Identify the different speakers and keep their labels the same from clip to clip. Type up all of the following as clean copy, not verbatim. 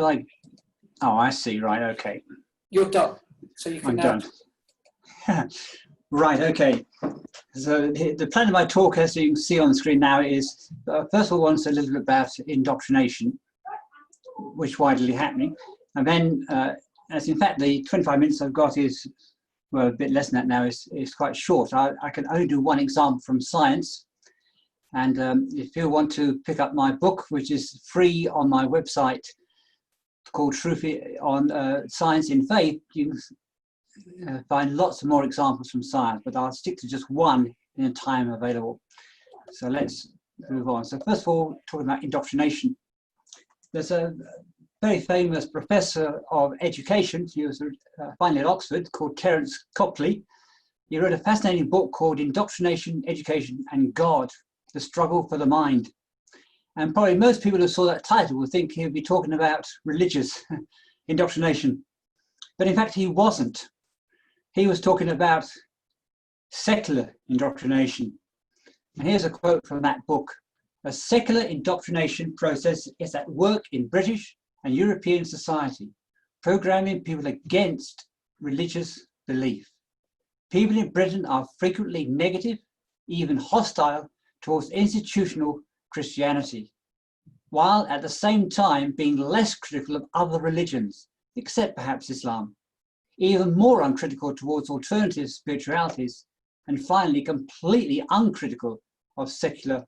Speaker 1: Like, oh, I see. Right. Okay.
Speaker 2: You're done. So you can
Speaker 1: I'm
Speaker 2: now.
Speaker 1: done. Right. Okay. So the plan of my talk, as you can see on the screen now, is first of all, once a little bit about indoctrination, which is widely happening, and then, as in fact, the 25 minutes I've got is, well, a bit less than that now, is quite short. I can only do one example from science. And if you want to pick up my book, which is free on my website, called Truth on Science in Faith, you can find lots of more examples from science, but I'll stick to just one in the time available. So let's move on. So first of all, talking about indoctrination. There's a very famous professor of education, he was finally at Oxford, called Terence Copley. He wrote a fascinating book called Indoctrination, Education and God, The Struggle for the Mind. And probably most people who saw that title would think he'd be talking about religious indoctrination. But in fact, he wasn't. He was talking about secular indoctrination. And here's a quote from that book. A secular indoctrination process is at work in British and European society, programming people against religious belief. People in Britain are frequently negative, even hostile towards institutional Christianity, while at the same time being less critical of other religions, except perhaps Islam, even more uncritical towards alternative spiritualities, and finally completely uncritical of secular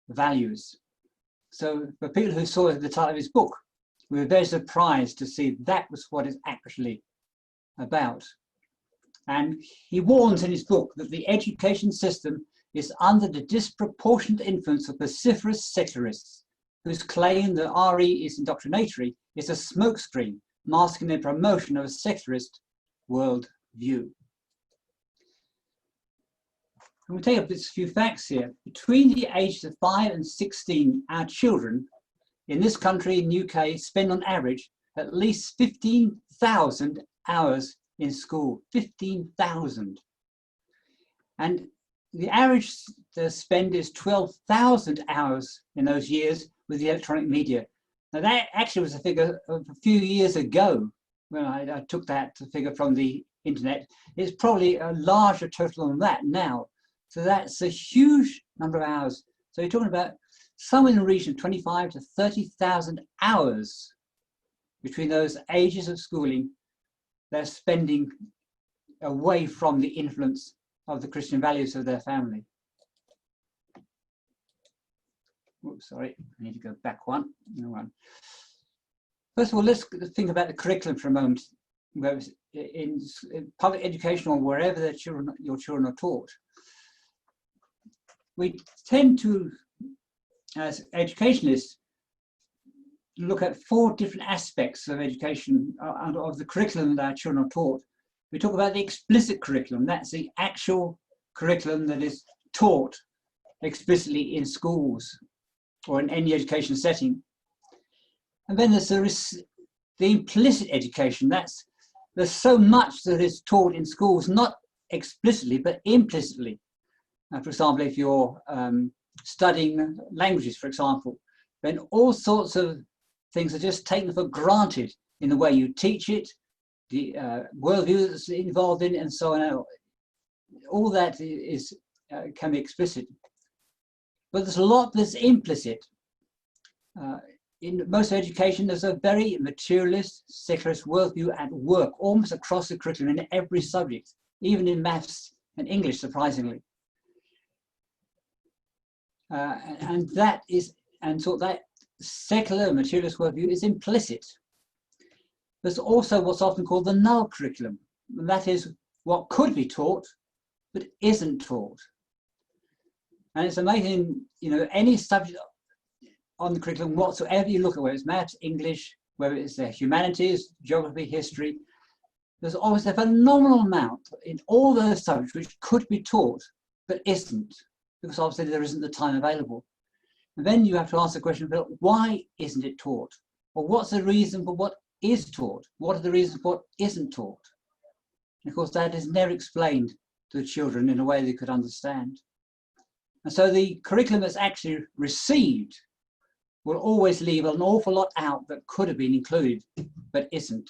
Speaker 1: values. So for people who saw the title of his book, we were very surprised to see that was what it's actually about. And he warns in his book that the education system is under the disproportionate influence of vociferous secularists, whose claim that RE is indoctrinatory is a smokescreen masking their promotion of a secularist worldview. And we'll take up a few facts here. Between the ages of 5 and 16, our children in this country, in the UK, spend on average at least 15,000 hours in school. 15,000. And the average spend is 12,000 hours in those years with the electronic media. Now that actually was a figure of a few years ago when I took that figure from the internet. It's probably a larger total than that now. So that's a huge number of hours. So you're talking about somewhere in the region of 25 to 30,000 hours between those ages of schooling they're spending away from the influence of the Christian values of their family. Oops, sorry, I need to go back one. No one. First of all, let's think about the curriculum for a moment. In public education or wherever your children are taught, we tend to, as educationists, look at 4 different aspects of education, of the curriculum that our children are taught. We talk about the explicit curriculum. That's the actual curriculum that is taught explicitly in schools or in any education setting. And then there's the implicit education. There's so much that is taught in schools, not explicitly, but implicitly. For example, if you're studying languages, for example, then all sorts of things are just taken for granted in the way you teach it, the worldview that's involved in it, and so on. All that can be explicit. But there's a lot that's implicit. In most education, there's a very materialist, secularist worldview at work, almost across the curriculum in every subject, even in maths and English, surprisingly. And so that secular materialist worldview is implicit. There's also what's often called the null curriculum, and that is what could be taught but isn't taught. And it's amazing, any subject on the curriculum whatsoever you look at, whether it's maths, English, whether it's humanities, geography, history, there's always a phenomenal amount in all those subjects which could be taught but isn't, because obviously there isn't the time available. And then you have to ask the question about why isn't it taught? Or what's the reason for what is taught? What are the reasons for what isn't taught? And of course, that is never explained to the children in a way they could understand. And so the curriculum that's actually received will always leave an awful lot out that could have been included, but isn't.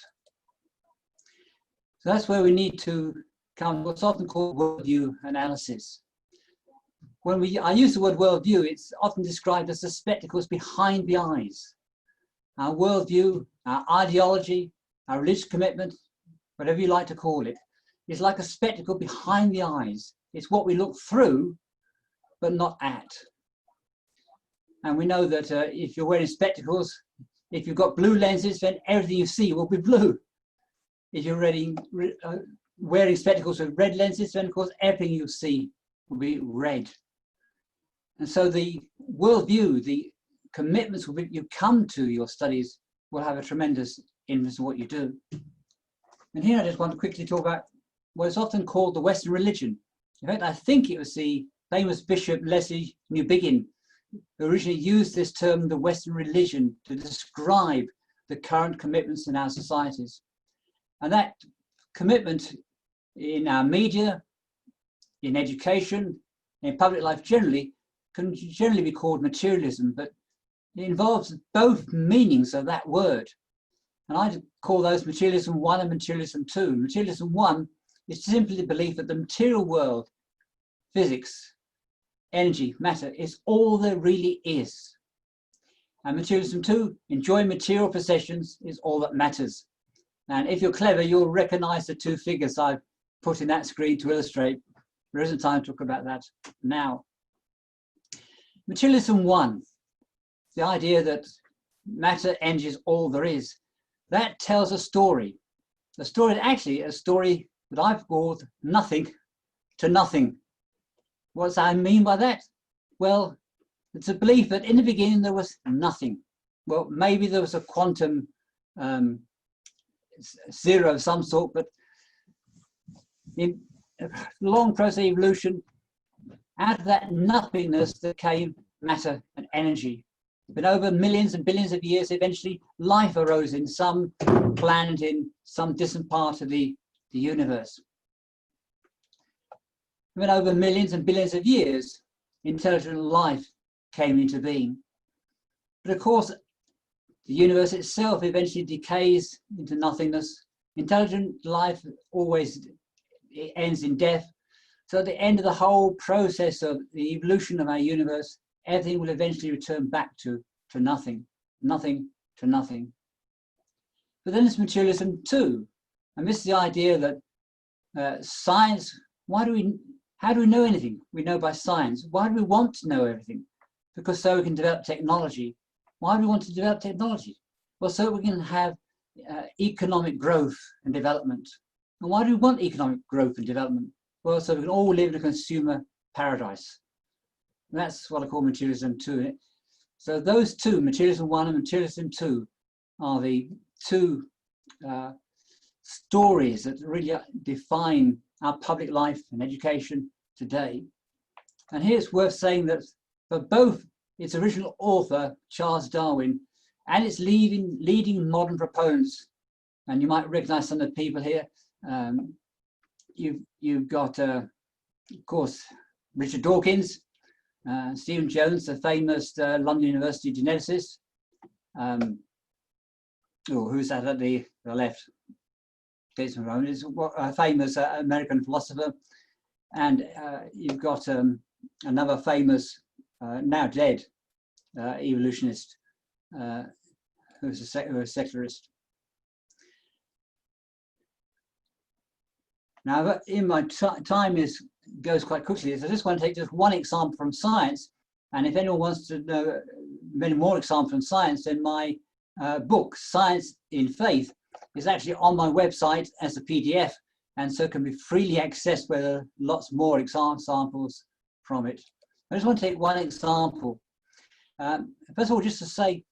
Speaker 1: So that's where we need to come to what's often called worldview analysis. When I use the word worldview, it's often described as the spectacles behind the eyes. Our worldview, our ideology, our religious commitment, whatever you like to call it, is like a spectacle behind the eyes. It's what we look through, but not at. And we know that if you're wearing spectacles, if you've got blue lenses, then everything you see will be blue. If you're wearing spectacles with red lenses, then of course everything you see will be red. And so the worldview, the commitments you come to your studies will have a tremendous influence on what you do. And here I just want to quickly talk about what is often called the Western religion. In fact, I think it was the famous Bishop Leslie Newbigin who originally used this term, the Western religion, to describe the current commitments in our societies. And that commitment in our media, in education, in public life generally, can generally be called materialism, but it involves both meanings of that word. And I call those materialism 1 and materialism 2. Materialism 1 is simply the belief that the material world, physics, energy, matter, is all there really is. And materialism 2, enjoying material possessions is all that matters. And if you're clever, you'll recognize the two figures I've put in that screen to illustrate. There isn't time to talk about that now. Materialism 1, the idea that matter, energy is all there is, that tells a story. The story is actually a story that I've called nothing to nothing. What does I mean by that? Well, it's a belief that in the beginning there was nothing. Well, maybe there was a quantum zero of some sort, but in a long process of evolution, out of that nothingness there came matter and energy. But over millions and billions of years, eventually life arose in some planet in some distant part of the universe. When over millions and billions of years, intelligent life came into being. But of course, the universe itself eventually decays into nothingness. Intelligent life always ends in death. So at the end of the whole process of the evolution of our universe, everything will eventually return back to nothing, nothing to nothing. But then there's materialism 2. And this is the idea that science, how do we know anything? We know by science. Why do we want to know everything? Because so we can develop technology. Why do we want to develop technology? Well, so we can have economic growth and development. And why do we want economic growth and development? Well, so we can all live in a consumer paradise. And that's what I call materialism 2. So those two, materialism 1 and materialism 2, are the two stories that really define our public life and education today. And here it's worth saying that for both its original author, Charles Darwin, and its leading modern proponents, and you might recognize some of the people here, you've got, of course, Richard Dawkins, Stephen Jones, the famous London University geneticist. Who's that at the left? Is a famous American philosopher. And you've got another famous, now dead, evolutionist who's a secularist. Now, in my time goes quite quickly, so I just want to take just one example from science. And if anyone wants to know many more examples from science, then my book, Science in Faith, is actually on my website as a PDF, and so can be freely accessed with lots more examples from it. I just want to take one example. First of all, just to say,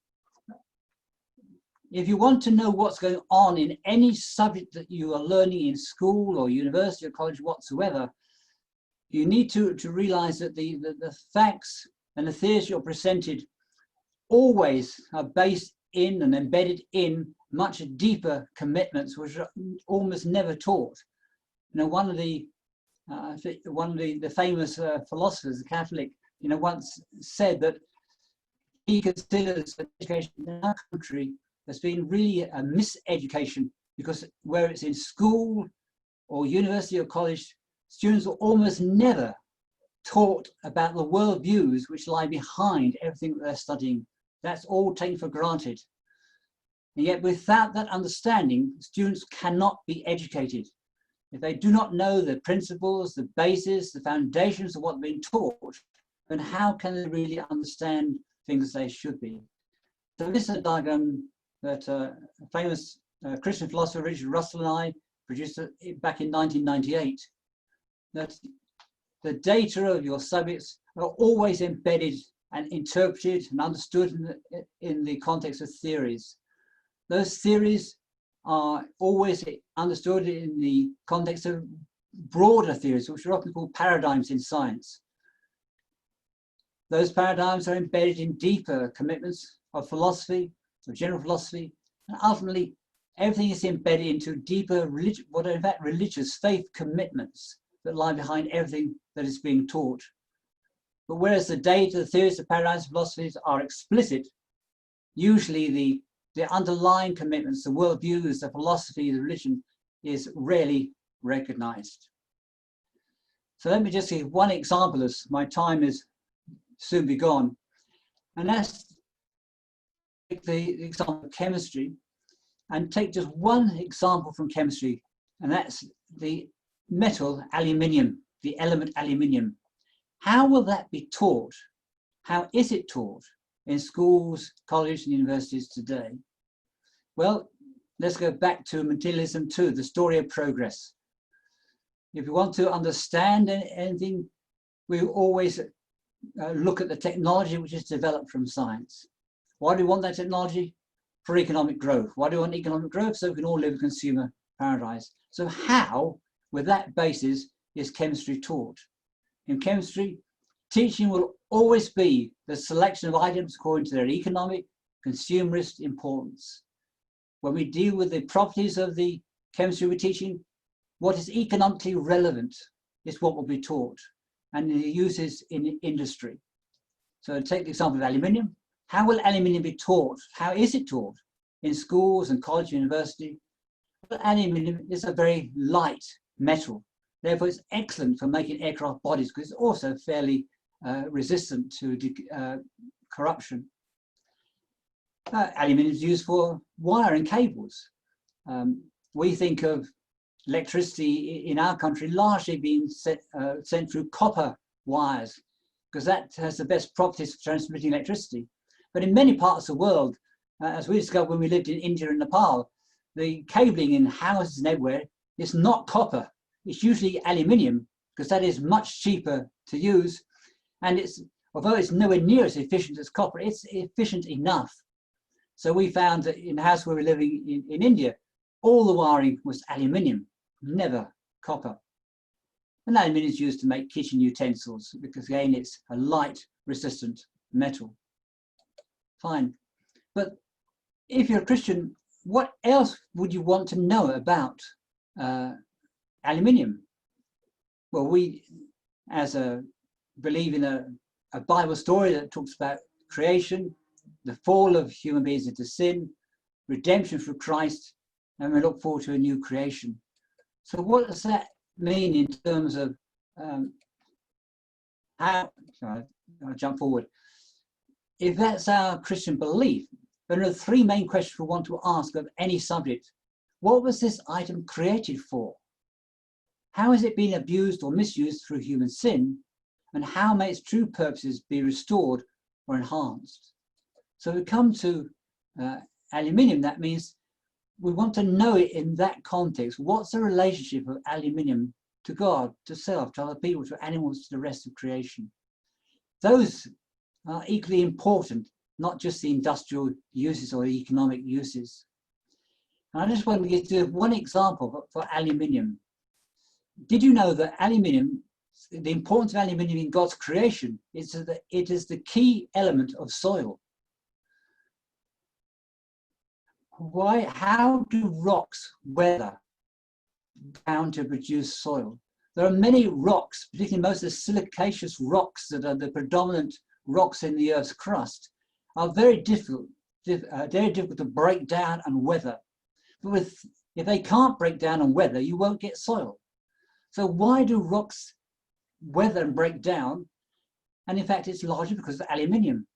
Speaker 1: if you want to know what's going on in any subject that you are learning in school or university or college whatsoever, you need to realize that the facts and the theories you're presented always are based in and embedded in much deeper commitments which are almost never taught. You know, one of the famous philosophers, a Catholic, once said that he considers that education in our country has been really a miseducation, because where it's in school or university or college, students are almost never taught about the worldviews which lie behind everything that they're studying. That's all taken for granted. And yet without that understanding, students cannot be educated. If they do not know the principles, the basis, the foundations of what they're being taught, then how can they really understand things they should be? So this is a diagram that a famous Christian philosopher, Richard Russell, and I produced back in 1998. That the data of your subjects are always embedded and interpreted and understood in the context of theories. Those theories are always understood in the context of broader theories, which are often called paradigms in science. Those paradigms are embedded in deeper commitments of philosophy, of general philosophy, and ultimately everything is embedded into deeper what are in fact religious faith commitments that lie behind everything that is being taught. But whereas the data, the theories, the paradigms, philosophies are explicit, usually the underlying commitments, the worldviews, the philosophy, the religion is rarely recognized. So let me just give one example, as my time is soon be gone. And that's the example of chemistry, and take just one example from chemistry, and that's the metal aluminium, the element aluminium. How will that be taught? How is it taught in schools, colleges, and universities today? Well, let's go back to materialism 2, the story of progress. If we want to understand anything, we always look at the technology which is developed from science. Why do we want that technology? For economic growth. Why do we want economic growth? So we can all live in consumer paradise. So how, with that basis, is chemistry taught? In chemistry, teaching will always be the selection of items according to their economic, consumerist importance. When we deal with the properties of the chemistry we're teaching, what is economically relevant is what will be taught, and the uses in industry. So take the example of aluminium. How will aluminium be taught? How is it taught in schools and college and university? Well, aluminium is a very light metal. Therefore, it's excellent for making aircraft bodies because it's also fairly resistant to corruption. Aluminium is used for wire and cables. We think of electricity in our country largely being sent through copper wires, because that has the best properties for transmitting electricity. But in many parts of the world, as we discovered when we lived in India and Nepal, the cabling in houses and everywhere is not copper. It's usually aluminium, because that is much cheaper to use. And although it's nowhere near as efficient as copper, it's efficient enough. So we found that in the house where we're living in India, all the wiring was aluminium, never copper. And aluminium is used to make kitchen utensils because, again, it's a light, resistant metal. Fine. But if you're a Christian, what else would you want to know about aluminium? Well, we, believe in a Bible story that talks about creation, the fall of human beings into sin, redemption through Christ, and we look forward to a new creation. So what does that mean in terms of how, sorry, I'll jump forward. If that's our Christian belief, then there are three main questions we want to ask of any subject. What was this item created for? How has it been abused or misused through human sin? And how may its true purposes be restored or enhanced? So we come to aluminium. That means we want to know it in that context. What's the relationship of aluminium to God, to self, to other people, to animals, to the rest of creation? Those are equally important, not just the industrial uses or the economic uses. And I just want to give one example for aluminium. Did you know that aluminium, the importance of aluminium in God's creation is that it is the key element of soil? Why? How do rocks weather down to produce soil? There are many rocks, particularly most of the silicaceous rocks that are the predominant rocks in the Earth's crust, are very difficult to break down and weather. But if they can't break down and weather, you won't get soil. So why do rocks weather and break down? And in fact, it's largely because of aluminium.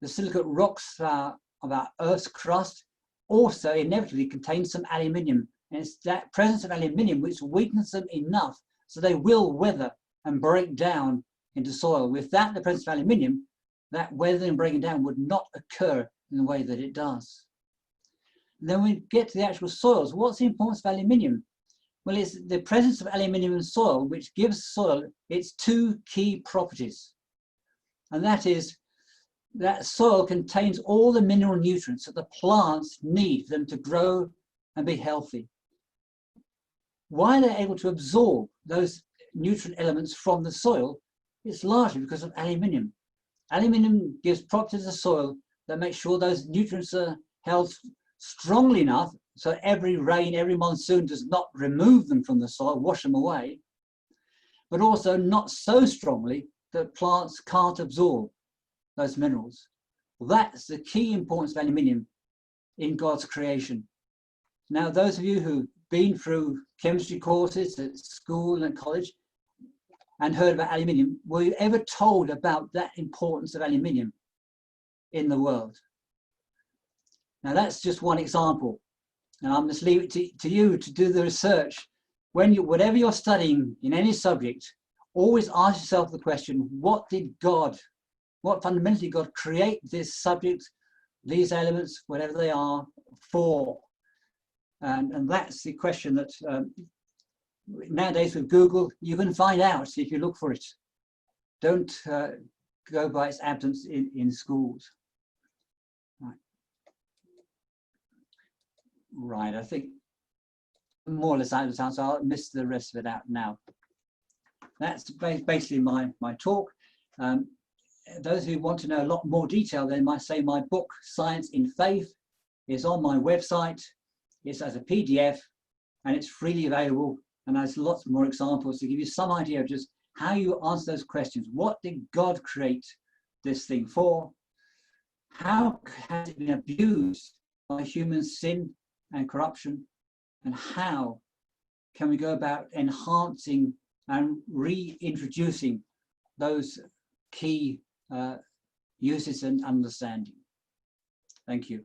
Speaker 1: The silicate rocks of our Earth's crust also inevitably contain some aluminium. And it's that presence of aluminium which weakens them enough so they will weather and break down into soil. Without the presence of aluminium, that weathering and breaking down would not occur in the way that it does. And then we get to the actual soils. What's the importance of aluminium? Well, it's the presence of aluminium in soil which gives soil its two key properties. And that is that soil contains all the mineral nutrients that the plants need for them to grow and be healthy. Why they're able to absorb those nutrient elements from the soil is largely because of aluminium. Aluminium gives properties to the soil that make sure those nutrients are held strongly enough so every rain, every monsoon does not remove them from the soil, wash them away, but also not so strongly that plants can't absorb those minerals. Well, that's the key importance of aluminium in God's creation. Now, those of you who've been through chemistry courses at school and at college and heard about aluminium, were you ever told about that importance of aluminium in the world? Now, that's just one example. And I'm just leave it to you to do the research. Whatever you're studying in any subject, always ask yourself the question, what fundamentally God create this subject, these elements, whatever they are, for? And that's the question that nowadays with Google, you can find out if you look for it. Don't go by its absence in schools. Right, I think more or less out of time, so I'll miss the rest of it out now. That's basically my talk. Those who want to know a lot more detail, then might say my book, Science in Faith, is on my website. It's as a PDF and it's freely available, and there's lots more examples to give you some idea of just how you answer those questions. What did God create this thing for? How has it been abused by human sin and corruption? And how can we go about enhancing and reintroducing those key uses and understanding? Thank you.